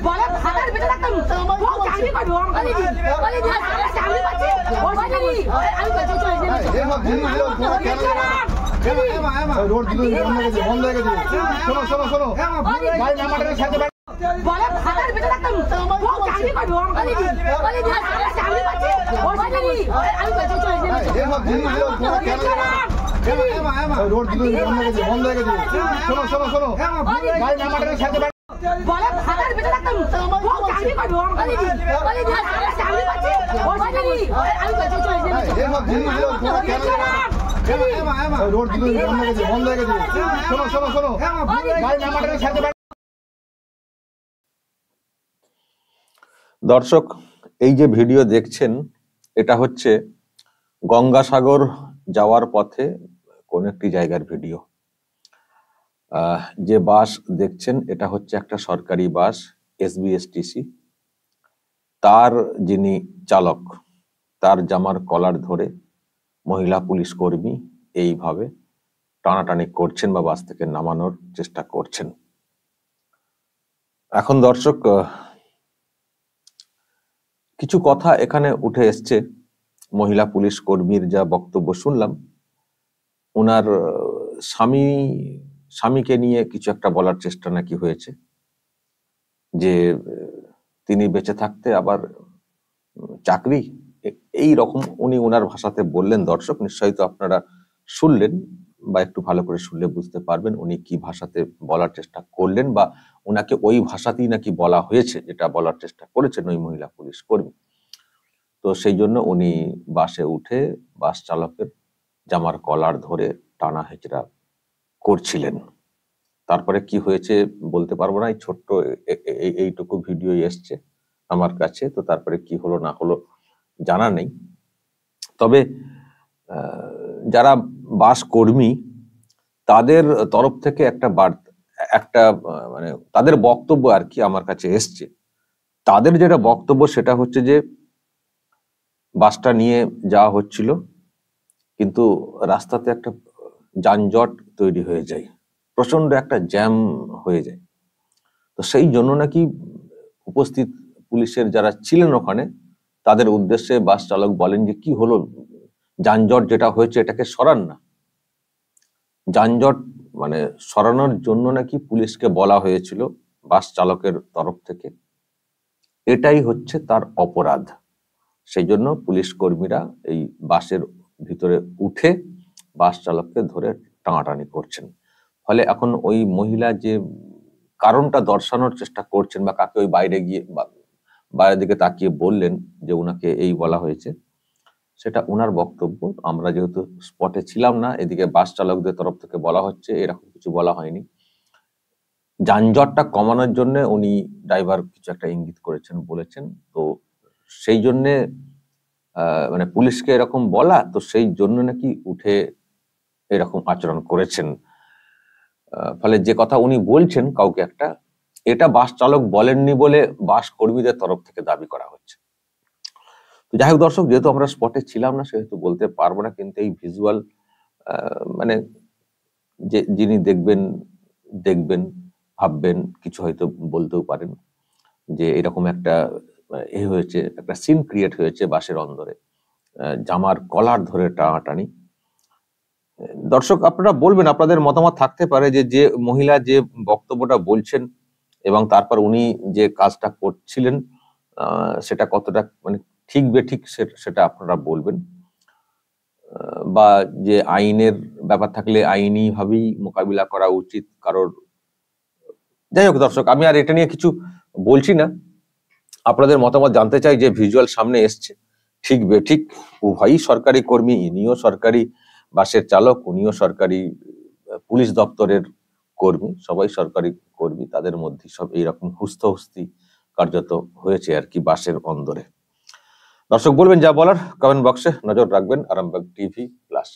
বলে ভাতার বেঁচে থাকতাম বউ চাকরি করবো আমি চাকরি করছি আমি বেঁচে চলে রোড বন্ধ হয়ে গেছে। শোনো শোনো শোনো গাড়ি নাম্বারের সাথে বলে ভাতার বেঁচে থাকতাম বউ চাকরি করবো আমি চাকরি করছি আমি বেঁচে চলে রোড বন্ধ হয়ে গেছে। শোনো শোনো শোনো গাড়ি নাম্বারের সাথে বলে ভাতার বেঁচে থাকতাম বউ চাকরি করবো আমি চাকরি করছি আমি বেঁচে চলে রোড বন্ধ হয়ে গেছে। শোনো শোনো শোনো গাড়ি নাম্বারের সাথে দর্শক, এই যে ভিডিও দেখছেন এটা হচ্ছে গঙ্গাসাগর যাওয়ার পথে কোন একটি জায়গার ভিডিও। যে বাস দেখছেন এটা হচ্ছে একটা সরকারি বাস SBSTC। তার যিনি চালক তার জামার কলার ধরে মহিলা পুলিশ কর্মী এইভাবে টানাটানি করছেন বা বাস থেকে নামানোর চেষ্টা করছেন। এখন দর্শক কিছু কথা এখানে উঠে এসছে। মহিলা পুলিশ কর্মীর যা বক্তব্য শুনলাম, ওনার স্বামীকে নিয়ে কিছু একটা বলার চেষ্টা নাকি হয়েছে, যে তিনি বেঁচে থাকতে আবার চাকরি, এই রকম উনি ওনার ভাষাতে বললেন। দর্শক নিশ্চয়ই তো আপনারা শুনলেন বা একটু ভালো করে শুনলে বুঝতে পারবেন উনি কি ভাষাতে বলার চেষ্টা করলেন, বা ওনাকে ওই ভাষাতেই নাকি বলা হয়েছে যেটা বলার চেষ্টা করেছেন ওই মহিলা পুলিশ কর্মী। তো সেই জন্য উনি বাসে উঠে বাস চালকের জামার কলার ধরে টানা হেঁচড়া করছিলেন। তারপরে কি হয়েছে বলতে পারবো না, এই ছোট্ট এইটুকু ভিডিও এসছে আমার কাছে, তো তারপরে কি হলো না হলো জানা নেই। তবে যারা বাস কর্মী তাদের তরফ থেকে একটা মানে তাদের বক্তব্য আর কি আমার কাছে এসছে। তাদের যেটা বক্তব্য সেটা হচ্ছে যে বাসটা নিয়ে যাওয়া হচ্ছিল, কিন্তু রাস্তাতে একটা যানজট তৈরি হয়ে যায়, প্রচন্ড একটা জ্যাম হয়ে যায়। তো সেই জন্য নাকি উপস্থিত পুলিশের যারা ছিলেন ওখানে তাদের উদ্দেশ্যে বাস চালক বলেন যে কি হলো, যানজট যেটা হয়েছে এটাকে সরান না। যানজট মানে সরানোর জন্য নাকি পুলিশকে বলা হয়েছিল বাস চালকের তরফ থেকে, এটাই হচ্ছে তার অপরাধ। সেই জন্য পুলিশ কর্মীরা এই বাসের ভিতরে উঠে বাস চালককে ধরে টানাটানি করছেন। ফলে এখন ওই মহিলা যে কারণটা দর্শানোর চেষ্টা করছেন বা কাকে ওই বাইরের দিকে তাকিয়ে বললেন যে উনাকে এই বলা হয়েছে, সেটা উনার বক্তব্য। আমরা যেহেতু স্পটে ছিলাম না, এদিকে বাস চালকদের তরফ থেকে বলা হচ্ছে, এরকম কিছু বলা হয়নি। যানজটটা কমানোর জন্য উনি ড্রাইভার কিছু একটা ইঙ্গিত করেছেন বলেছেন, তো সেই জন্যে মানে পুলিশকে এরকম বলা, তো সেই জন্য নাকি উঠে এরকম আচরণ করেছেন। ফলে যে কথা উনি বলছেন কাউকে একটা, এটা বাস চালক বলেননি বলে বাস কর্মীদের তরফ থেকে দাবি করা হচ্ছে। তো যাই হোক দর্শক, যেহেতু আমরা স্পটে ছিলাম না সেহেতু বলতে পারবো না, কিন্তু এই ভিজুয়াল মানে যে যিনি দেখবেন ভাববেন, কিছু হয়তো বলতেও পারেন যে এরকম একটা হয়েছে, একটা সিন ক্রিয়েট হয়েছে বাসের অন্দরে, জামার কলার ধরে টানাটানি। দর্শক আপনারা বলবেন, আপনাদের মতামত থাকতে পারে যে মহিলা যে বক্তব্যটা বলছেন এবং তারপর উনি যে কাজটা করছিলেন সেটা কতটা মানে ঠিক বেঠিক সেটা আপনারা বলবেন, বা যে আইনের ব্যাপার থাকলে আইনি ভাবেই মোকাবিলা করা উচিত কারোর। যাই হোক দর্শক, আমি আর এটা নিয়ে কিছু বলছি না, আপনাদের মতামত জানতে চাই। যে ভিজুয়াল সামনে এসছে ঠিক বেঠিক, উভয়ই সরকারি কর্মী, ইনিও সরকারি বাসের চালক, উনিও সরকারি পুলিশ দপ্তরের কর্মী, সবাই সরকারি কর্মী, তাদের মধ্যে সব এইরকম হুস্তি কার্যত হয়েছে আর কি বাসের অন্দরে। দর্শক বলবেন যা বলার, কমেন্ট বক্সে নজর রাখবেন। Arambagh TV plus.